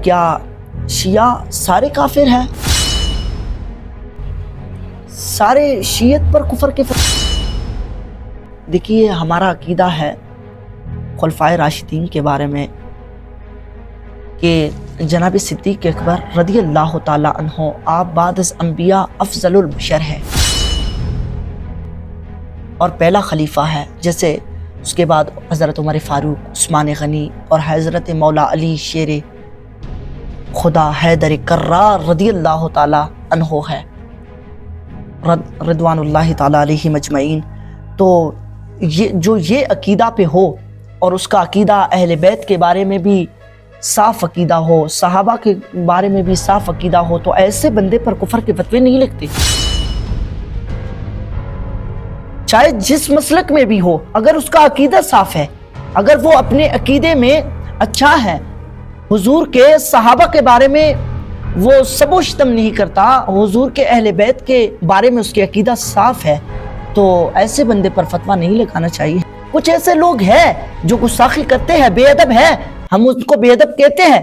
کیا شیعہ سارے کافر ہیں؟ سارے شیعت پر کفر کے دیکھیے ہمارا عقیدہ ہے خلفائے راشدین کے بارے میں کہ جناب صدیق اکبر رضی اللہ تعالی عنہ آپ بعد از انبیاء افضل البشر ہے اور پہلا خلیفہ ہے، جیسے اس کے بعد حضرت عمر فاروق، عثمان غنی اور حضرت مولا علی شیر خدا حیدر کرار رضی اللہ تعالی عنہ ہے رضوان اللہ تعالی علیہ مجمعین۔ تو یہ عقیدہ پہ ہو اور اس کا عقیدہ اہل بیت کے بارے میں بھی صاف عقیدہ ہو، صحابہ کے بارے میں بھی صاف عقیدہ ہو، تو ایسے بندے پر کفر کے فتوے نہیں لگتے، چاہے جس مسلک میں بھی ہو۔ اگر اس کا عقیدہ صاف ہے، اگر وہ اپنے عقیدے میں اچھا ہے، حضور کے صحابہ کے بارے میں وہ سب و شتم نہیں کرتا، حضور کے اہل بیت کے بارے میں اس کی عقیدہ صاف ہے، تو ایسے بندے پر فتویٰ نہیں لگانا چاہیے۔ کچھ ایسے لوگ ہیں جو گستاخی کرتے ہیں، بے ادب ہیں، ہم ان کو بے ادب کہتے ہیں۔